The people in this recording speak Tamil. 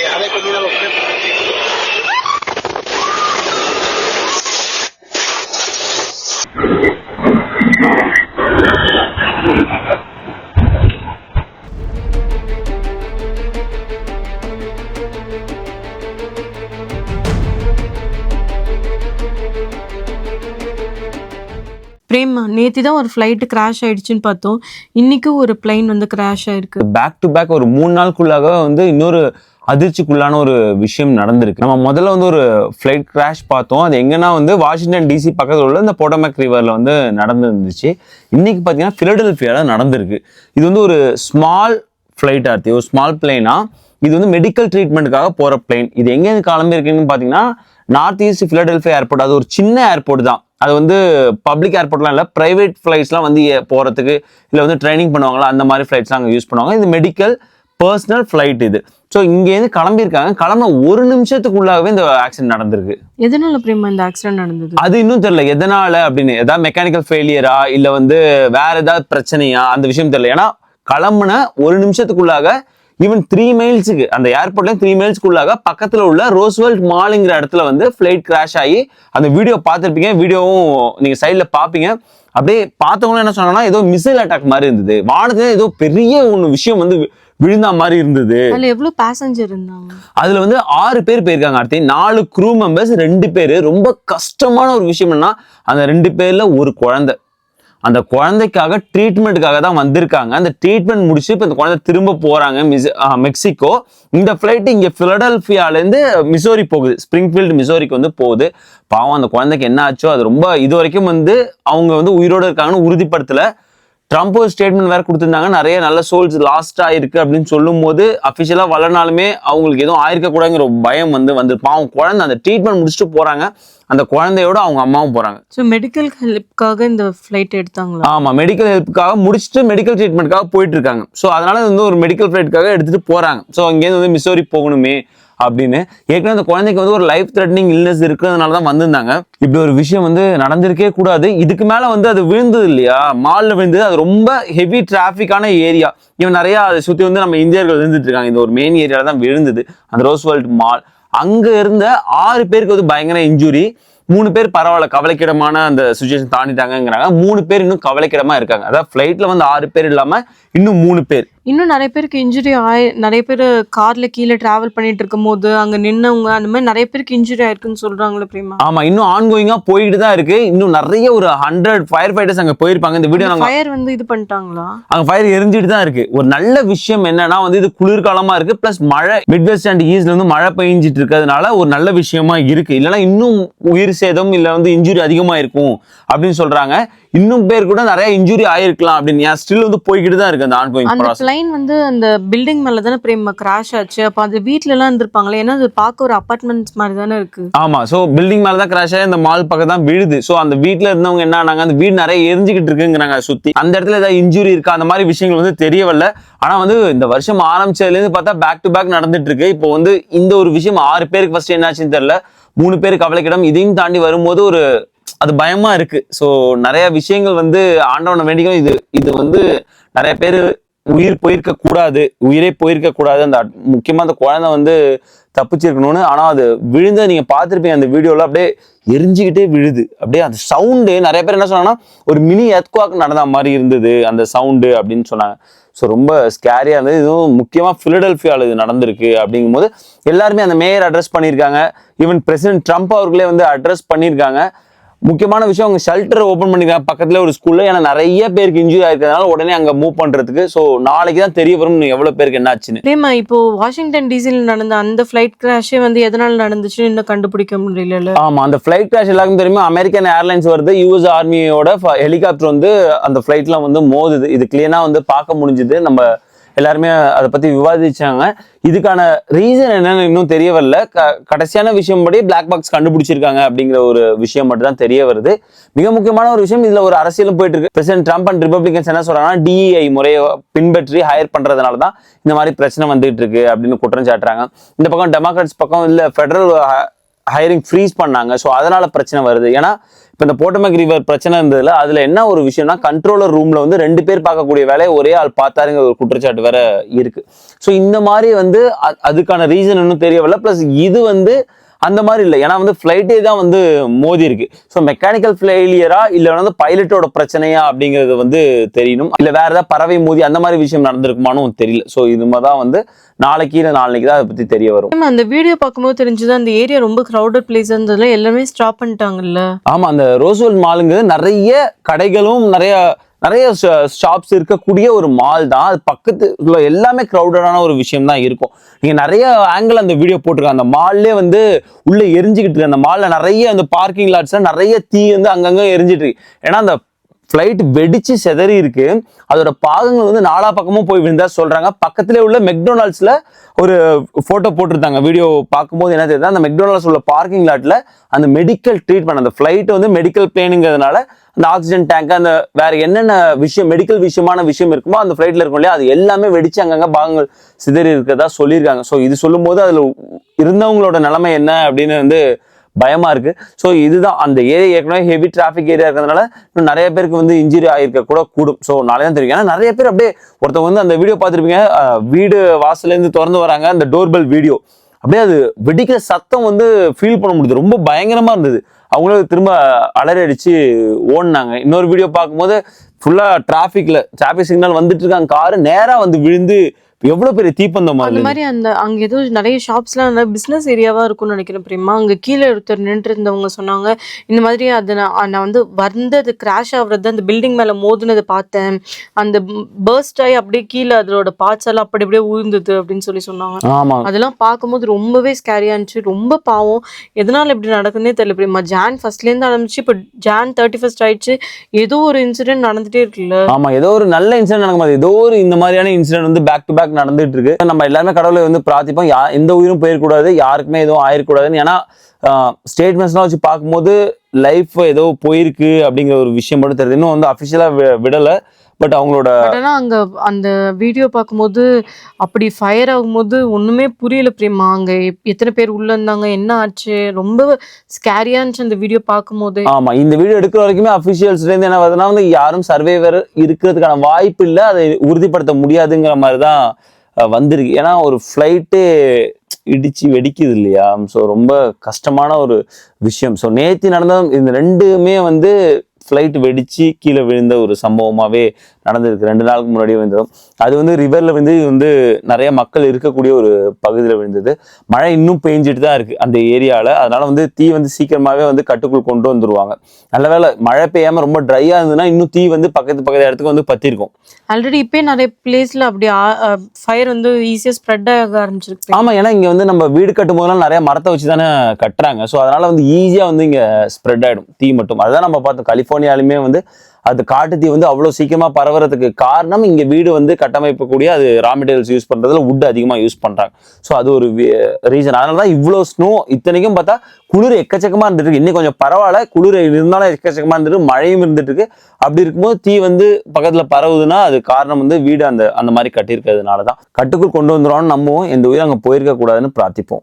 பிரேம், நேத்தி தான் ஒரு ஃப்ளைட் கிராஷ் ஆயிடுச்சுன்னு பார்த்தோம். இன்னைக்கு ஒரு பிளைன் வந்து கிராஷ் ஆயிருக்கு. பேக் டு பேக் ஒரு 3 நாளுக்குள்ளாக வந்து இன்னொரு அதிர்ச்சிக்குள்ளான ஒரு விஷயம் நடந்திருக்கு. நம்ம முதல்ல வந்து ஒரு ஃப்ளைட் கிராஷ் பார்த்தோம். அது எங்கன்னா வந்து வாஷிங்டன் டிசி பக்கத்தில் உள்ள இந்த போட்டோமேக் ரிவர்ல வந்து நடந்துருந்துச்சு. இன்னைக்கு பார்த்தீங்கன்னா பிலடெல்பியால நடந்திருக்கு. இது வந்து ஒரு ஸ்மால் ஃப்ளைட் ஆர்த்தி, ஒரு ஸ்மால் பிளைனா. இது வந்து மெடிக்கல் ட்ரீட்மெண்ட்டுக்காக போற பிளைன். இது எங்கேருந்து கிளம்பி இருக்குன்னு பார்த்தீங்கன்னா நார்த் ஈஸ்ட் பிலடெல்பியா ஏர்போர்ட். அது ஒரு சின்ன ஏர்போர்ட் தான். அது வந்து பப்ளிக் ஏர்போர்ட்லாம் இல்லை, பிரைவேட் ஃப்ளைட்ஸ்லாம் வந்து போகிறதுக்கு இல்லை வந்து ட்ரைனிங் பண்ணுவாங்களா அந்த மாதிரி ஃப்ளைட்ஸ்லாம் அங்கே யூஸ் பண்ணுவாங்க. இது மெடிக்கல் பர்சனல் ஃப்ளைட் இது. ஸோ இங்கேருந்து கிளம்பியிருக்காங்க. கிளம்பின ஒரு நிமிஷத்துக்குள்ளாகவே இந்த ஆக்சிடென்ட் நடந்திருக்கு. எதனால பிரேமா இந்த ஆக்சிடென்ட் நடந்தது? அது இன்னும் தெரியல எதனால அப்படின்னு. ஏதாவது மெக்கானிக்கல் ஃபெயிலியரா இல்லை வந்து வேற ஏதாவது பிரச்சனையா அந்த விஷயம் தெரியல. ஏன்னா கிளம்புன ஒரு நிமிஷத்துக்குள்ளாக ஈவன் 3 மைல்ஸுக்கு அந்த ஏர்போர்ட்ல 3 மைல்ஸ்க்குள்ளாக பக்கத்தில் உள்ள ரோஸ்வெல்ட் மாலுங்கிற இடத்துல வந்து ஃப்ளைட் கிராஷ் ஆகி அந்த வீடியோ பார்த்துருப்பீங்க. வீடியோவும் நீங்க சைட்ல பார்ப்பீங்க. அப்படியே பார்த்தவங்களும் என்ன சொன்னாங்கன்னா ஏதோ மிசைல் அட்டாக் மாதிரி இருந்தது. வானத்துல ஏதோ பெரிய ஒன்று விஷயம் வந்து விழுந்தா மாதிரி இருந்தது. அதுல எவ்வளவு பேசஞ்சர் இருந்தாங்க? அதுல வந்து 6 பேர் போயிருக்காங்க. அடுத்து 4 க்ரூ மெம்பர்ஸ், 2 பேர். ரொம்ப கஷ்டமான ஒரு விஷயம் என்ன, அந்த 2 பேர்ல ஒரு குழந்தை. அந்த குழந்தைக்காக ட்ரீட்மெண்ட்டுக்காக தான் வந்திருக்காங்க. அந்த ட்ரீட்மெண்ட் முடிச்சு இப்போ இந்த குழந்தை திரும்ப போறாங்க மெக்சிகோ. இந்த ஃப்ளைட் இங்கே பிலடெல்பியாலேருந்து மிசோரி போகுது, ஸ்ப்ரிங்ஃபீல்டு மிசோரிக்கு வந்து போகுது. பாவம் அந்த குழந்தைக்கு என்ன ஆச்சோ அது ரொம்ப இது வரைக்கும் வந்து அவங்க வந்து உயிரோடு இருக்காங்கன்னு உறுதிப்படுத்தல. ட்ரம்ப் ஒரு ஸ்டேட்மெண்ட் வேற கொடுத்துருந்தாங்க, நிறைய நல்ல சோல்ஸ் லாஸ்ட் ஆயிருக்கு அப்படின்னு சொல்லும் போது அஃபிஷியலா வரனாலுமே அவங்களுக்கு எதுவும் ஆயிருக்க கூடாதுங்கிற பயம் வந்து பாவம் குழந்தை அந்த ட்ரீட்மெண்ட் முடிச்சுட்டு போறாங்க. அந்த குழந்தையோட அவங்க அம்மாவும் போறாங்க. ஸோ மெடிக்கல் ஹெல்ப்காக இந்த ஃப்ளைட் எடுத்தாங்களா? ஆமா, மெடிக்கல் ஹெல்ப்புக்காக முடிச்சுட்டு மெடிக்கல் ட்ரீட்மெண்ட்காக போயிட்டு இருக்காங்க. ஸோ அதனால வந்து ஒரு மெடிக்கல் ஃப்ளைட்டுக்காக எடுத்துட்டு போறாங்க. ஸோ அங்கேருந்து வந்து மிசோரி போகணுமே அப்படின்னு. ஏற்கனவே அந்த குழந்தைக்கு வந்து ஒரு லைஃப் த்ரெட்னிங் இல்னஸ் இருக்கிறதுனால தான் வந்திருந்தாங்க. இப்படி ஒரு விஷயம் வந்து நடந்திருக்கே கூடாது. இதுக்கு மேல வந்து அது விழுந்தது இல்லையா, மால்ல விழுந்தது. அது ரொம்ப ஹெவி டிராஃபிக்கான ஏரியா. இவன் நிறைய அதை சுற்றி வந்து நம்ம இந்தியர்கள் இருந்துட்டு இருக்காங்க. இந்த ஒரு மெயின் ஏரியால தான் விழுந்தது அந்த ரோஸ்வெல்ட் மால். அங்க இருந்த 6 பேருக்கு வந்து பயங்கர இன்ஜுரி. 3 பேர் பரவாயில்ல, கவலைக்கிடமான அந்த சுச்சுவேஷன் தாண்டிட்டாங்கிறாங்க. 3 பேர் இன்னும் கவலைக்கிடமா இருக்காங்க. அதாவது ஃபிளைட்ல வந்து 6 பேர் இல்லாம இன்னும் 3 பேர். இன்னும் நிறைய பேருக்கு இன்ஜுரி நிறைய பேர் கார்ல கீழே டிராவல் பண்ணிட்டு இருக்கும் போது அங்க நின்னவங்க அந்த மாதிரி நிறைய பேருக்கு இன்ஜுரி ஆயிருக்குன்னு சொல்றாங்களே பிரேமா. ஆமா, இன்னும் ஆன்கோயிங்கா போயிட்டு தான் இருக்கு. இன்னும் நிறைய ஒரு 100 ஃபயர் ஃபைட்டர்ஸ் அங்க போயிருப்பாங்க. இந்த வீடியோ ஃபயர் வந்து இது பண்ணிட்டாங்களா? அங்க ஃபயர் எரிஞ்சிட்டு தான் இருக்கு. ஒரு நல்ல விஷயம் என்னன்னா வந்து இது குளிர்காலமா இருக்கு, பிளஸ் மழை மிட்வெஸ்ட் அண்ட் ஈஸ்ட்ல இருந்து மழை பெஞ்சிட்டு இருக்கிறதுனால ஒரு நல்ல விஷயமா இருக்கு. இல்லைன்னா இன்னும் உயிர் சேதம் இல்ல வந்து இன்ஜுரி அதிகமா இருக்கும் அப்படின்னு சொல்றாங்க. இன்னும் பேர் கூட நிறைய இன்ஜுரி ஆயிருக்கலாம் அப்படின்னு ஸ்டில் வந்து போய்கிட்டு தான் இருக்கு அந்த ஆன்கோயிங் ப்ராசஸ். பிளைன் வந்து அந்த பில்டிங் மேல தானே பிரேமா கிராஷ் ஆச்சு. அப்ப அது வீட்ல எல்லாம் இருந்திருப்பாங்களே, ஏன்னா அது பார்க்க ஒரு அபார்ட்மெண்ட்ஸ் மாதிரி தானே இருக்கு. ஆமா, சோ பில்டிங் மேல தான் கிராஷ் ஆகி அந்த மால் பக்கம் தான் விழுது. சோ அந்த வீட்ல இருந்தவங்க என்ன ஆனாங்க, அந்த வீடு நிறைய எரிஞ்சுக்கிட்டு இருக்குங்கிறாங்க சுத்தி. அந்த இடத்துல ஏதாவது இன்ஜுரி இருக்கா அந்த மாதிரி விஷயங்கள் வந்து தெரியவில்லை. ஆனா வந்து இந்த வருஷம் ஆரம்பிச்சதுல இருந்து பார்த்தா பேக் டு பேக் நடந்துட்டு இருக்கு. இப்போ வந்து இந்த ஒரு விஷயம் 6 பேருக்கு ஃபர்ஸ்ட் என்னாச்சுன்னு தெரியல, 3 பேருக்கு கவலைக்கிடம். இதையும் தாண்டி வரும்போது ஒரு அது பயமா இருக்கு. ஸோ நிறைய விஷயங்கள் வந்து ஆண்டவனை வேண்டிக்கும். இது வந்து நிறைய பேர் உயிரே போயிருக்க கூடாது. அந்த முக்கியமா அந்த குழந்தை வந்து தப்பிச்சிருக்கணும்னு. ஆனா அது விழுந்த நீங்க பார்த்துருப்பீங்க அந்த வீடியோல, அப்படியே எரிஞ்சுக்கிட்டே விழுது. அப்படியே அந்த சவுண்டு நிறைய பேர் என்ன சொன்னாங்கன்னா ஒரு மினி எர்த்குவாக் நடந்த மாதிரி இருந்தது அந்த சவுண்டு அப்படின்னு சொன்னாங்க. ஸோ ரொம்ப ஸ்கேரியா இருந்தது. இதுவும் முக்கியமா பிலடெல்பியாவில் இது நடந்திருக்கு. அப்படிங்கும் போது எல்லாருமே அந்த மேயர் அட்ரஸ் பண்ணியிருக்காங்க. ஈவன் பிரசிடென்ட் ட்ரம்ப் அவர்களே வந்து அட்ரஸ் பண்ணியிருக்காங்க. முக்கியமான விஷயம், அவங்க ஷெல்டர் ஓப்பன் பண்ணிருக்காங்க பக்கத்துல ஒரு ஸ்கூல்ல. ஏன்னா நிறைய பேருக்கு இன்ஜுரி ஆயிருக்கிறதுனால உடனே அங்க மூவ் பண்றதுக்கு. ஸோ நாளைக்கு தான் தெரிய வரும் எவ்வளவு பேருக்கு என்ன ஆச்சுன்னு. பிரேமா, இப்போ வாஷிங்டன் டிசில நடந்த அந்த ஃபிளைட் கிராஷே வந்து எதனால நடந்துச்சுன்னு இன்னும் கண்டுபிடிக்க முடியல. ஆமா, அந்த ஃபிளைட் கிராஷ் எல்லாருக்கும் தெரியுமா, அமெரிக்கன் ஏர்லைன்ஸ் வருது, யூஎஸ் ஆர்மியோட ஹெலிகாப்டர் வந்து அந்த ஃபிளைட்ல வந்து மோதுது. இது கிளியரா வந்து பார்க்க முடிஞ்சுது. நம்ம எல்லாருமே அதை பத்தி விவாதிச்சாங்க. இதுக்கான ரீசன் என்னன்னு இன்னும் தெரிய வரல. கடைசியான விஷயம் படி பிளாக் பாக்ஸ் கண்டுபிடிச்சிருக்காங்க அப்படிங்கிற ஒரு விஷயம் மட்டும் தான் தெரிய வருது. மிக முக்கியமான ஒரு விஷயம், இதுல ஒரு அரசியலும் போயிட்டு இருக்கு. பிரசிடென்ட் ட்ரம்ப் அண்ட் ரிபப்ளிகன்ஸ் என்ன சொல்றாங்கன்னா, DEI முறையை பின்பற்றி ஹையர் பண்றதுனால தான் இந்த மாதிரி பிரச்சனை வந்துட்டு இருக்கு அப்படின்னு குற்றம் சாட்டுறாங்க. இந்த பக்கம் டெமோக்ராட்ஸ் பக்கம் இல்ல ஃபெடரல் ஹையரிங் ஃப்ரீஸ் பண்ணாங்க. ஸோ அதனால பிரச்சனை வருது. ஏன்னா இப்போ இந்த போட்டோமேக் ரிவர் பிரச்சனை இருந்ததுல அதுல என்ன ஒரு விஷயம்னா, கண்ட்ரோலர் ரூம்ல வந்து 2 பேர் பார்க்கக்கூடிய வேலையை ஒரே ஆள் பார்த்தாருங்கிற ஒரு குற்றச்சாட்டு வேற இருக்கு. ஸோ இந்த மாதிரி வந்து அதுக்கான ரீசன் இன்னும் தெரியவில்லை. பிளஸ் இது வந்து அந்த மாதிரி இல்லை. ஏன்னா வந்து ஃப்ளைட்டே தான் வந்து மோதி இருக்கு. ஸோ மெக்கானிக்கல் ஃபெயிலியரா இல்லை வந்து பைலட்டோட பிரச்சனையா அப்படிங்கிறது வந்து தெரியணும். இல்லை வேற ஏதாவது பறவை மோதி அந்த மாதிரி விஷயம் நடந்திருக்குமானும் தெரியல. ஸோ இது மாதிரி தான் வந்து நாளைக்கு இல்லை நாளைக்கு தான் அதை பத்தி தெரிய வரும். அந்த வீடியோ பார்க்கும்போது தெரிஞ்சது அந்த ஏரியா ரொம்ப கிரௌடட் பிளேஸ் இருந்ததுல எல்லாமே ஸ்டாப் பண்ணிட்டாங்கல்ல. ஆமா, அந்த ரோஸ்வெல் மாலுங்கிறது நிறைய கடைகளும் நிறைய ஷாப்ஸ் இருக்கக்கூடிய ஒரு மால் தான். அது பக்கத்துல எல்லாமே கிரௌடடான ஒரு விஷயம் தான் இருக்கும். நீங்க நிறைய ஆங்கிள் அந்த வீடியோ போட்டிருக்காங்க. அந்த மால்லே வந்து உள்ள எரிஞ்சுக்கிட்டு இருக்கு. அந்த மால்ல நிறைய அந்த பார்க்கிங் லாட்ஸ்ல நிறைய தீ வந்து அங்கங்க எரிஞ்சிட்டு இருக்கு. ஏன்னா அந்த ஃப்ளைட் வெடிச்சு செதறி இருக்கு. அதோட பாகங்கள் வந்து நாலா பக்கமும் போய் விழுந்தா சொல்றாங்க. பக்கத்திலே உள்ள மெக்டொனால்ட்ஸ்ல ஒரு போட்டோ போட்டிருந்தாங்க. வீடியோ பார்க்கும்போது என்ன தெரியுது, அந்த மெக்டொனால்ட்ஸ் உள்ள பார்க்கிங் லாட்ல அந்த மெடிக்கல் ட்ரீட்மெண்ட், அந்த ஃப்ளைட் வந்து மெடிக்கல் பிளேனுங்கிறதுனால அந்த ஆக்சிஜன் டேங்க், அந்த வேற என்னென்ன விஷயம் மெடிக்கல் விஷயமான விஷயம் இருக்குமோ அந்த ஃப்ளைட்ல இருக்கும் இல்லையா, அது எல்லாமே வெடிச்சு அங்கங்க பாகங்கள் சிதறி இருக்கிறதா சொல்லியிருக்காங்க. ஸோ இது சொல்லும் போது அதுல இருந்தவங்களோட நிலைமை என்ன அப்படின்னு வந்து பயமா இருக்கு. ஸோ இதுதான் அந்த ஏரியா ஏற்கனவே ஹெவி டிராஃபிக் ஏரியா இருக்கிறதுனால இன்னும் நிறைய பேருக்கு வந்து இன்ஜுரி ஆகிருக்க கூட கூடும். ஸோ நாளை தான் தெரியும். ஏன்னா நிறைய பேர் அப்படியே ஒருத்தவங்க வந்து அந்த வீடியோ பார்த்துருப்பீங்க, வீடு வாசல்ல இருந்து திறந்து வராங்க, அந்த டோர்பெல் வீடியோ அப்படியே அது வெடிக்கிற சத்தம் வந்து ஃபீல் பண்ண முடியுது. ரொம்ப பயங்கரமா இருந்தது. அவங்களும் திரும்ப அலறி அடிச்சு ஓடினாங்க. இன்னொரு வீடியோ பார்க்கும்போது ஃபுல்லா டிராஃபிக் சிக்னல் வந்துட்டு இருக்காங்க, காரு நேரா வந்து விழுந்து எவ்வளவு பெரிய தீப்பந்தம் அந்த மாதிரி. அங்க ஏதோ நிறைய ஷாப்ஸ்லாம் பிசினஸ் ஏரியாவா இருக்கும்னு நினைக்கிறேன் பிரியமா. அங்க கீழே ஒருத்தர் நின்று இருந்தவங்க சொன்னாங்க, இந்த மாதிரி அது நான் வந்து அது கிராஷ் ஆகுறது, அந்த பில்டிங் மேல மோதுனதை பார்த்தேன், அந்த பர்ஸ்ட் ஆகி அப்படியே கீழே அதோட பார்ட்ஸ் எல்லாம் அப்படி அப்படியே உழுந்தது அப்படின்னு சொன்னாங்க. அதெல்லாம் பார்க்கும்போது ரொம்பவே ஸ்கேரியா இருந்துச்சு. ரொம்ப பாவம். எதனால இப்படி நடக்குதுன்னே தெரியல பிரியமா. ஜான் 1st இருந்து ஆரம்பிச்சு இப்போ ஜான் 31 ஆயிடுச்சு. ஏதோ ஒரு இன்சிடென்ட் நடந்துட்டே இருக்குல்ல. ஆமா, ஏதோ ஒரு நல்ல இன்சிடென்ட் நடக்கும்போது ஏதோ ஒரு இந்த மாதிரியான இன்சிடென்ட் வந்து பேக் டு பேக் நடந்துட்டு இருக்கு. நம்ம எல்லாருமே கடவுளை வந்து பிரார்த்திப்போம், எந்த உயிரும் போயிடக்கூடாது, யாருக்குமே எதுவும் ஆயிடக்கூடாதுன்னு. ஏன்னா ஸ்டேட்மெண்ட்ஸ்லாம் வச்சு பார்க்கும்போது லைஃப் ஏதோ போயிருக்கு அப்படிங்கிற ஒரு விஷயம் மட்டும் தெரியுது. இன்னும் வந்து அஃபிஷியலா விடலை. பட் அவங்களோட அங்க அந்த வீடியோ பார்க்கும்போது அப்படி ஃபயர் ஆகும்போது ஒண்ணுமே புரியல பிரியமா. அங்க எத்தனை பேர் உள்ள இருந்தாங்க, என்ன ஆச்சு, ரொம்ப ஸ்கேரியா இருந்துச்சு அந்த வீடியோ பார்க்கும்போது. ஆமா, இந்த வீடியோ எடுக்கிற வரைக்குமே அபிஷியல்ஸ்ல இருந்து என்ன வருதுன்னா வந்து யாரும் சர்வைவர் இருக்கிறதுக்கான வாய்ப்பு இல்லை, அதை உறுதிப்படுத்த முடியாதுங்கிற மாதிரிதான் வந்திருக்கு. ஏன்னா ஒரு ஃப்ளைட்டு இடிச்சு வெடிக்குது இல்லையா. ஸோ ரொம்ப கஷ்டமான ஒரு விஷயம். ஸோ நேற்று நடந்த இந்த ரெண்டுமே வந்து ஃப்ளைட் வெடிச்சு கீழே விழுந்த ஒரு சம்பவமாகவே நடந்திருக்கு. 2 நாளுக்கு முன்னாடியே விழுந்ததும் அது வந்து ரிவரில் வந்து நிறைய மக்கள் இருக்கக்கூடிய ஒரு பகுதியில் விழுந்தது. மழை இன்னும் பெஞ்சிட்டு தான் இருக்கு அந்த ஏரியாவில். அதனால வந்து தீ வந்து சீக்கிரமாகவே வந்து கட்டுக்குள் கொண்டு வந்துருவாங்க. நல்ல வேளை மழை பெய்யாமல் ரொம்ப ட்ரையாக இருந்ததுன்னா இன்னும் தீ வந்து பக்கத்து இடத்துக்கு வந்து பற்றிருக்கும். ஆல்ரெடி இப்போ நிறைய பிளேஸ்ல அப்படி ஃபயர் வந்து ஈஸியாக ஸ்ப்ரெட் ஆக ஆரம்பிச்சிருக்கு. ஆமாம், ஏன்னா இங்கே வந்து நம்ம வீடு கட்டும் போதெல்லாம் நிறைய மரத்தை வச்சு தானே கட்டுறாங்க. ஸோ அதனால வந்து ஈஸியாக வந்து இங்கே ஸ்ப்ரெட் ஆகிடும் தீ மட்டும். அதுதான் நம்ம பார்த்தோம் கலிஃபோர்னியாலுமே வந்து அது காட்டு தீ வந்து அவ்வளோ சீக்கிரமா பரவுறதுக்கு காரணம் இங்கே வீடு வந்து கட்டமைப்பு கூடிய அது ரா மெட்டீரியல்ஸ் யூஸ் பண்றதுல வுட் அதிகமாக யூஸ் பண்றாங்க. ஸோ அது ஒரு ரீசன். அதனால தான் இவ்வளோ ஸ்னோ. இத்தனைக்கும் பார்த்தா குளிர் எக்கச்சக்கமா இருந்துட்டு இருக்கு. இன்னும் கொஞ்சம் பரவாயில்ல, குளிர் இருந்தாலும் எக்கச்சக்கமா இருந்துட்டு மழையும் இருந்துட்டு இருக்கு. அப்படி இருக்கும்போது தீ வந்து பக்கத்துல பரவுதுன்னா அது காரணம் வந்து வீடு அந்த மாதிரி கட்டியிருக்கிறதுனால தான். கட்டுக்குள் கொண்டு வந்துடும்னு நம்புவோம். எந்த உயிரும் அங்கே போயிருக்க கூடாதுன்னு பிரார்த்திப்போம்.